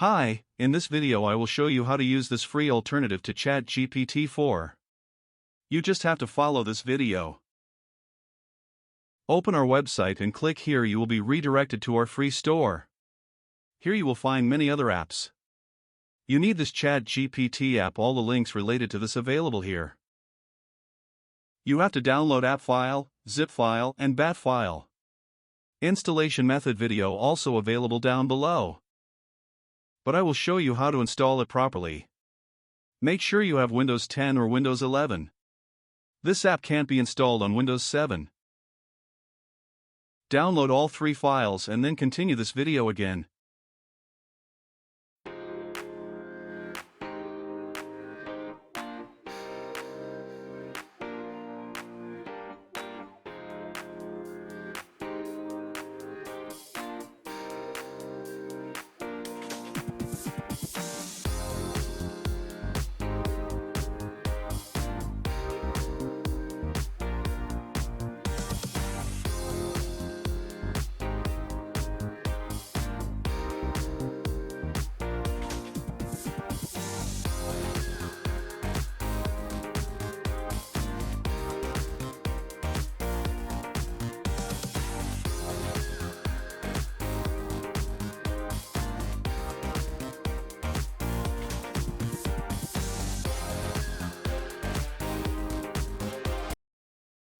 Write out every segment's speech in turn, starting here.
Hi, in this video I will show you how to use this free alternative to ChatGPT 4. You just have to follow this video. Open our website and click here. You will be redirected to our free store. Here you will find many other apps. You need this ChatGPT app. All the links related to this available here. You have to download app file, zip file and bat file. Installation method video also available down below. But I will show you how to install it properly. Make sure you have Windows 10 or Windows 11. This app can't be installed on Windows 7. Download all 3 files and then continue this video again.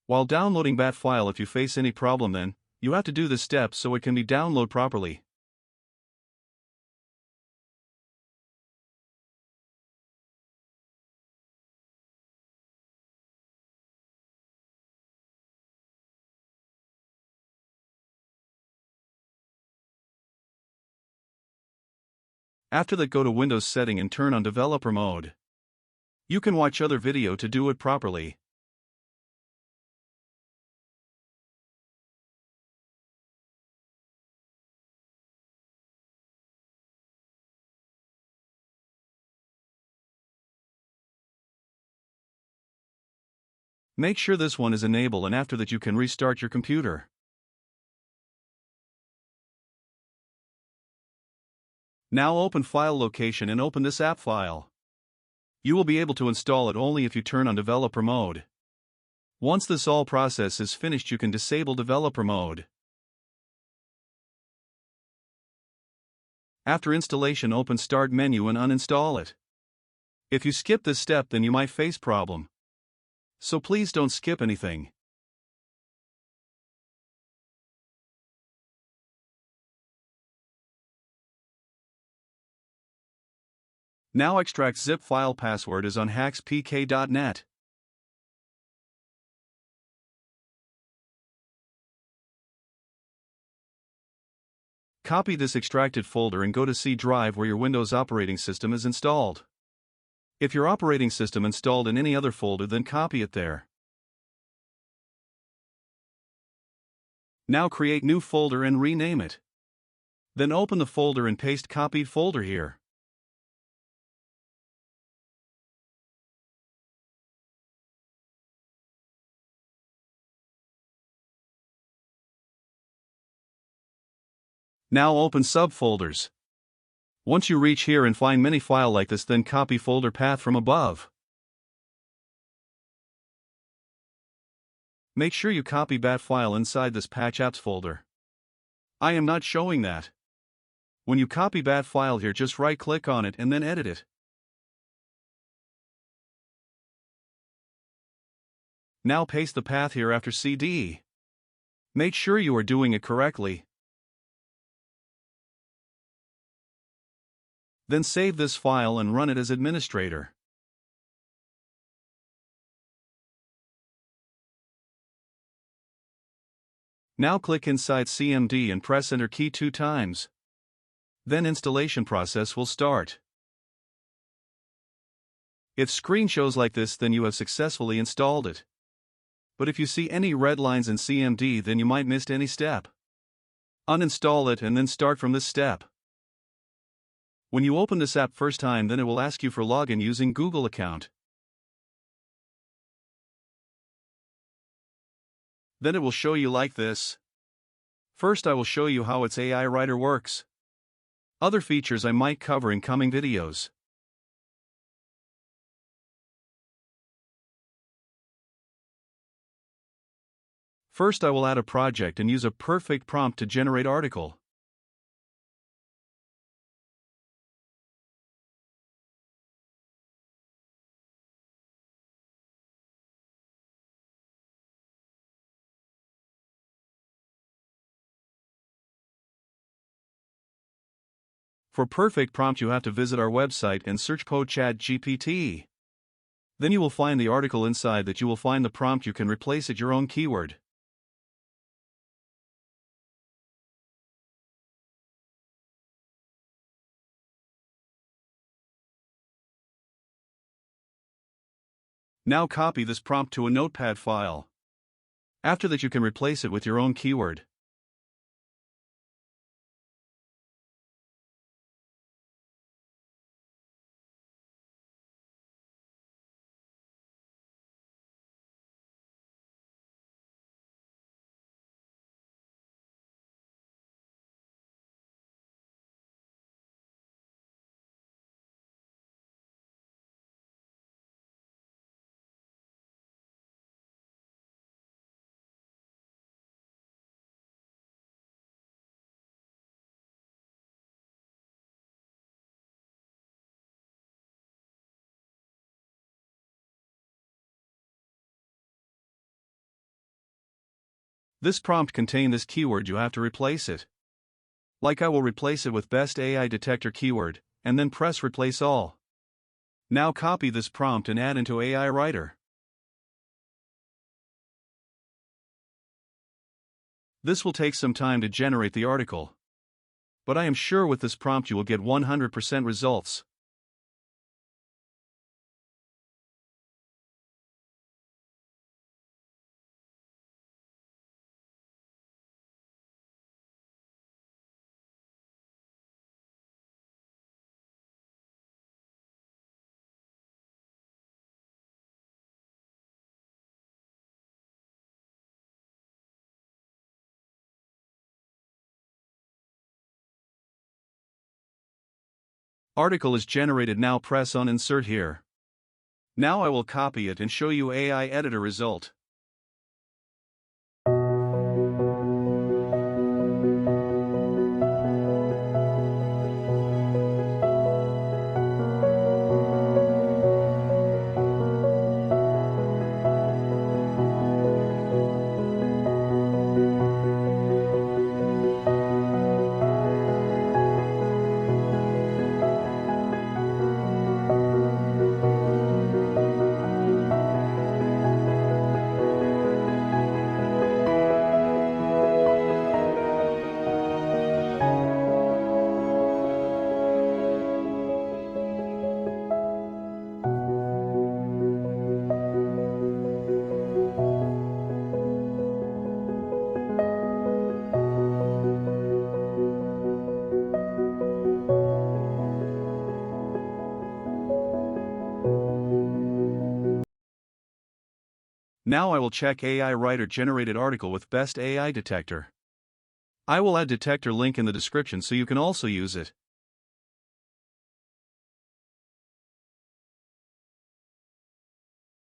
While downloading bat file, if you face any problem, then you have to do this step so it can be downloaded properly. After that, go to Windows setting and turn on developer mode. You can watch other video to do it properly. Make sure this one is enabled, and after that you can restart your computer. Now open file location and open this app file. You will be able to install it only if you turn on developer mode. Once this all process is finished, you can disable developer mode. After installation, open start menu and uninstall it. If you skip this step, then you might face problem. So please don't skip anything. Now extract zip file. Password is on hackspk.net. Copy this extracted folder and go to C drive where your Windows operating system is installed. If your operating system installed in any other folder, then copy it there. Now create new folder and rename it. Then open the folder and paste copied folder here. Now open subfolders. Once you reach here and find many file like this, then copy folder path from above. Make sure you copy bat file inside this patch apps folder. I am not showing that. When you copy bat file here, just right click on it and then edit it. Now paste the path here after CD. Make sure you are doing it correctly. Then save this file and run it as administrator. Now click inside CMD and press Enter key 2 times. Then installation process will start. If screen shows like this, then you have successfully installed it. But if you see any red lines in CMD, then you might missed any step. Uninstall it and then start from this step. When you open this app first time, then it will ask you for login using Google account. Then it will show you like this. First I will show you how its AI writer works. Other features I might cover in coming videos. First, I will add a project and use a perfect prompt to generate article. For perfect prompt, you have to visit our website and search ChatGPT. Then you will find the article inside that you will find the prompt. You can replace it your own keyword. Now copy this prompt to a notepad file. After that, you can replace it with your own keyword. This prompt contains this keyword, you have to replace it. Like I will replace it with best AI detector keyword, and then press replace all. Now copy this prompt and add into AI Writer. This will take some time to generate the article. But I am sure with this prompt you will get 100% results. Article is generated. Now press on insert here. Now I will copy it and show you AI editor result. Now I will check AI Writer generated article with best AI detector. I will add detector link in the description so you can also use it.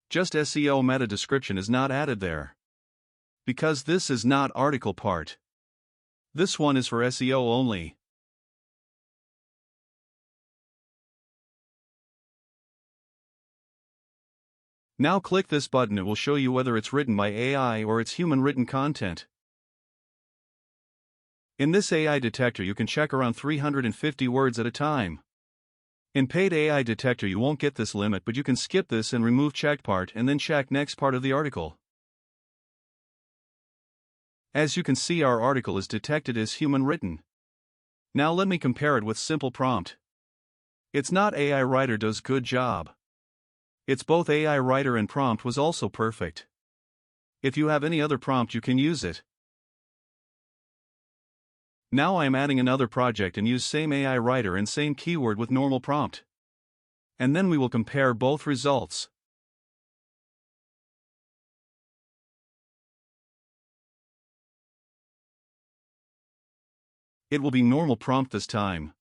Just SEO meta description is not added there. Because this is not article part. This one is for SEO only. Now click this button, it will show you whether it's written by AI or it's human written content. In this AI detector you can check around 350 words at a time. In paid AI detector you won't get this limit, but you can skip this and remove check part and then check next part of the article. As you can see, our article is detected as human written. Now let me compare it with simple prompt. It's not AI Writer does good job. It's both AI Writer and prompt was also perfect. If you have any other prompt you can use it. Now I am adding another project and use same AI Writer and same keyword with normal prompt. And then we will compare both results. It will be normal prompt this time.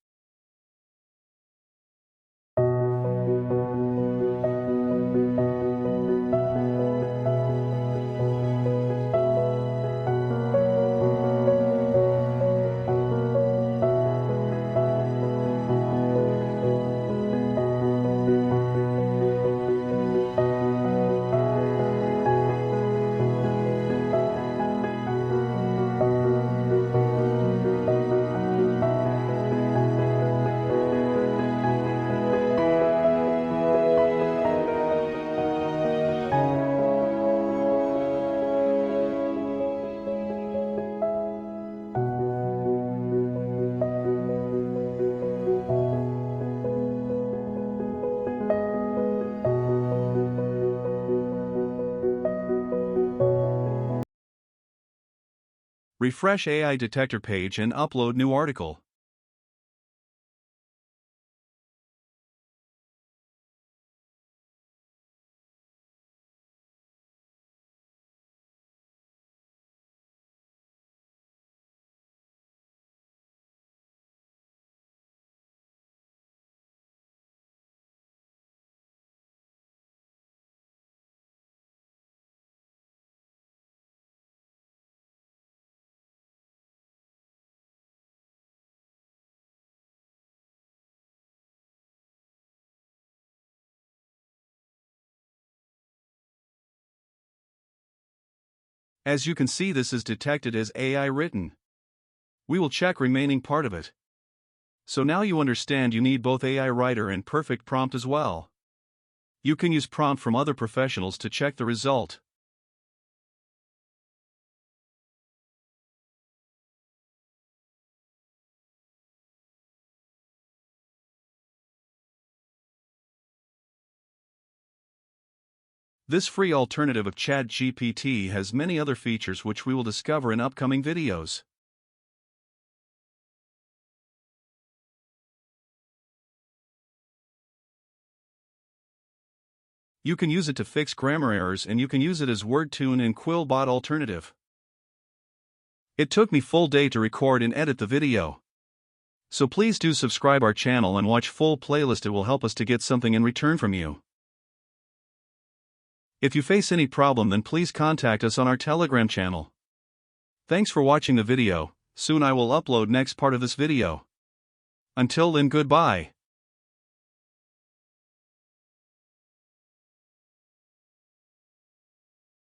Refresh AI detector page and upload new article. As you can see, this is detected as AI written. We will check remaining part of it. So now you understand you need both AI writer and perfect prompt as well. You can use prompt from other professionals to check the result. This free alternative of ChatGPT has many other features which we will discover in upcoming videos. You can use it to fix grammar errors, and you can use it as WordTune and Quillbot alternative. It took me full day to record and edit the video. So please do subscribe our channel and watch full playlist. It will help us to get something in return from you. If you face any problem, then please contact us on our Telegram channel. Thanks for watching the video. Soon I will upload next part of this video. Until then, goodbye.